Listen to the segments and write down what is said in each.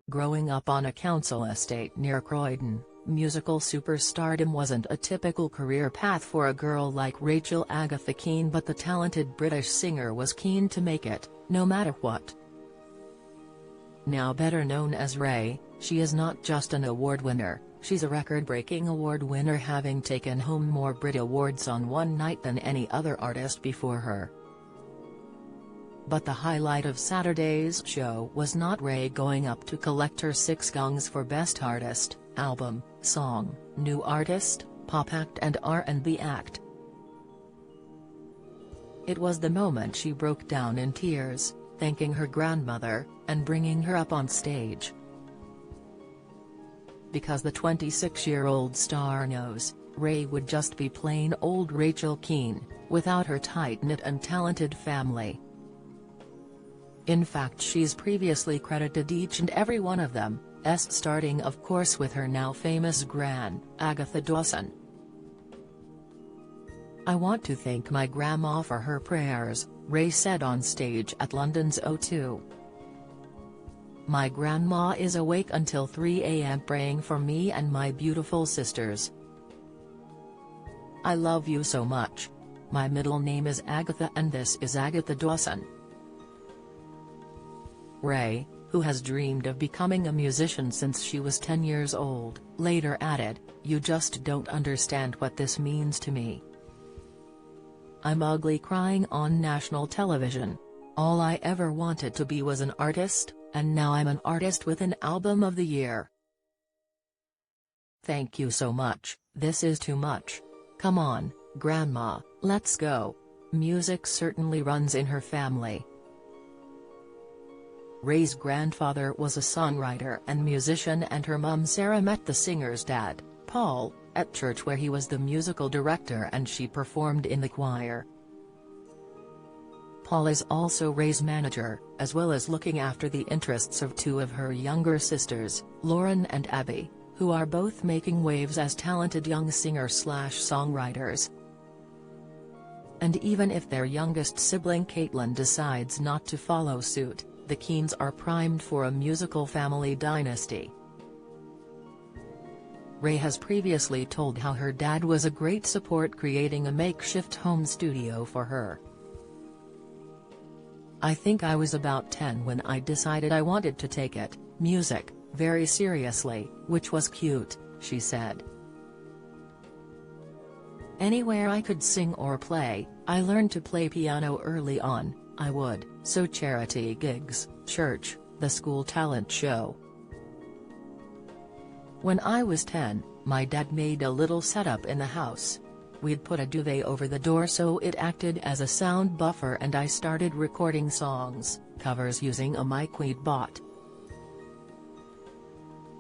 Growing up on a council estate near Croydon, musical superstardom wasn't a typical career path for a girl like Rachel Agatha Keane, but the talented British singer was keen to make it, no matter what. Now better known as Raye, she is not just an award winner, she's a record-breaking award winner, having taken home more Brit Awards on one night than any other artist before her. But the highlight of Saturday's show was not Raye going up to collect her 6 gongs for Best Artist, Album, Song, New Artist, Pop Act and R&B Act. It was the moment she broke down in tears, thanking her grandmother, and bringing her up on stage. Because the 26-year-old star knows, Raye would just be plain old Rachel Keane, without her tight-knit and talented family. In fact, she's previously credited each and every one of them, starting of course with her now famous gran, Agatha Dawson. "I want to thank my grandma for her prayers," Raye said on stage at London's O2. "My grandma is awake until 3 a.m. praying for me and my beautiful sisters. I love you so much. My middle name is Agatha and this is Agatha Dawson." Raye, who has dreamed of becoming a musician since she was 10 years old, later added, "You just don't understand what this means to me. I'm ugly crying on national television. All I ever wanted to be was an artist, and now I'm an artist with an Album of the Year. Thank you so much, this is too much. Come on, Grandma, let's go." Music certainly runs in her family. Raye's grandfather was a songwriter and musician, and her mum Sarah met the singer's dad, Paul, at church where he was the musical director and she performed in the choir. Paul is also Raye's manager, as well as looking after the interests of 2 of her younger sisters, Lauren and Abby, who are both making waves as talented young singer-songwriters. And even if their youngest sibling Caitlin decides not to follow suit, the Keanes are primed for a musical family dynasty. Raye has previously told how her dad was a great support, creating a makeshift home studio for her. "I think I was about 10 when I decided I wanted to take it, music, very seriously, which was cute," she said. "Anywhere I could sing or play, I learned to play piano early on. I would, so charity gigs, church, the school talent show. When I was 10, my dad made a little setup in the house. We'd put a duvet over the door so it acted as a sound buffer, and I started recording songs, covers using a mic we'd bought."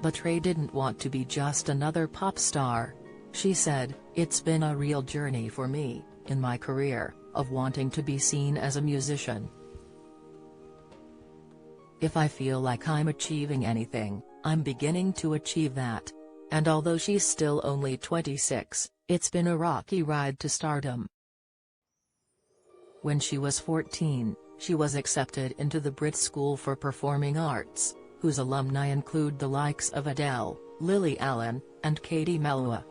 But Raye didn't want to be just another pop star. She said, "It's been a real journey for me, in my career, of wanting to be seen as a musician. If I feel like I'm achieving anything, I'm beginning to achieve that." And although she's still only 26, it's been a rocky ride to stardom. When she was 14, she was accepted into the Brit School for Performing Arts, whose alumni include the likes of Adele, Lily Allen, and Katie Melua.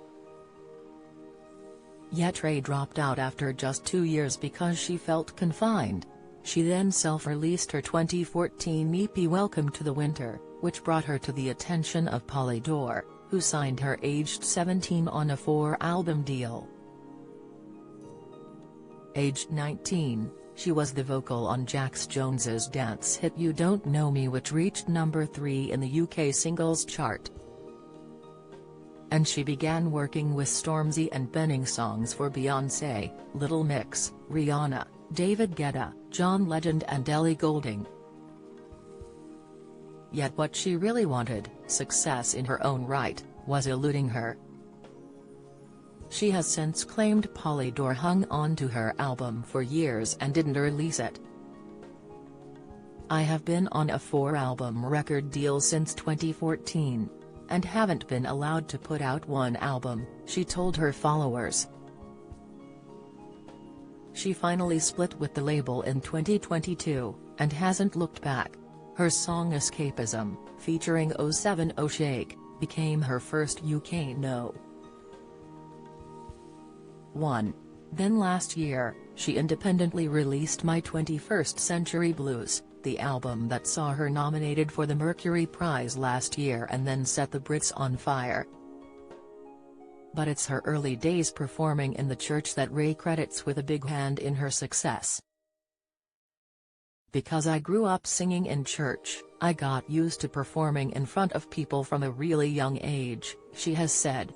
Yet Raye dropped out after just 2 years because she felt confined. She then self-released her 2014 EP Welcome to the Winter, which brought her to the attention of Polydor, who signed her aged 17 on a 4-album deal. Aged 19, she was the vocal on Jax Jones's dance hit You Don't Know Me, which reached number 3 in the UK singles chart. And she began working with Stormzy and penning songs for Beyoncé, Little Mix, Rihanna, David Guetta, John Legend and Ellie Goulding. Yet what she really wanted, success in her own right, was eluding her. She has since claimed Polydor hung on to her album for years and didn't release it. "I have been on a 4-album record deal since 2014. And haven't been allowed to put out one album," she told her followers. She finally split with the label in 2022, and hasn't looked back. Her song Escapism, featuring 070 Shake, became her first UK No. 1. Then last year, she independently released My 21st Century Blues, the album that saw her nominated for the Mercury Prize last year and then set the Brits on fire. But it's her early days performing in the church that Raye credits with a big hand in her success. "Because I grew up singing in church, I got used to performing in front of people from a really young age," she has said.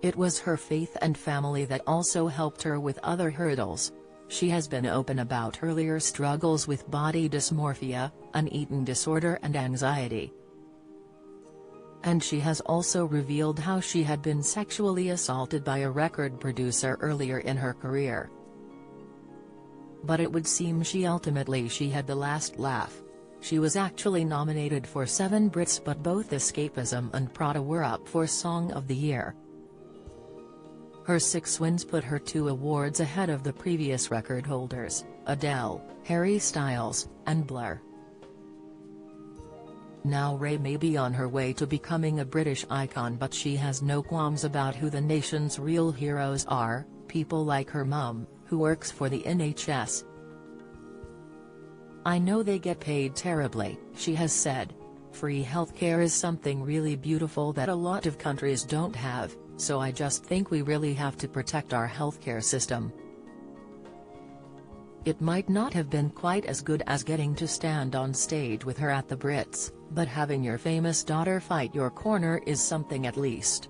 It was her faith and family that also helped her with other hurdles. She has been open about earlier struggles with body dysmorphia, an eating disorder and anxiety. And she has also revealed how she had been sexually assaulted by a record producer earlier in her career. But it would seem she had the last laugh. She was actually nominated for 7 Brits, but both Escapism and Prada were up for Song of the Year. Her 6 wins put her 2 awards ahead of the previous record holders, Adele, Harry Styles, and Blur. Now Raye may be on her way to becoming a British icon, but she has no qualms about who the nation's real heroes are, people like her mum, who works for the NHS. "I know they get paid terribly," she has said. "Free healthcare is something really beautiful that a lot of countries don't have, so I just think we really have to protect our healthcare system." It might not have been quite as good as getting to stand on stage with her at the Brits, but having your famous daughter fight your corner is something at least.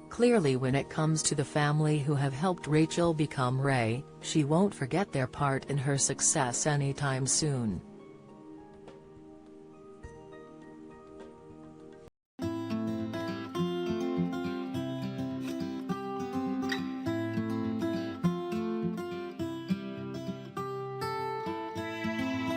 Clearly, when it comes to the family who have helped Rachel become Raye, she won't forget their part in her success anytime soon.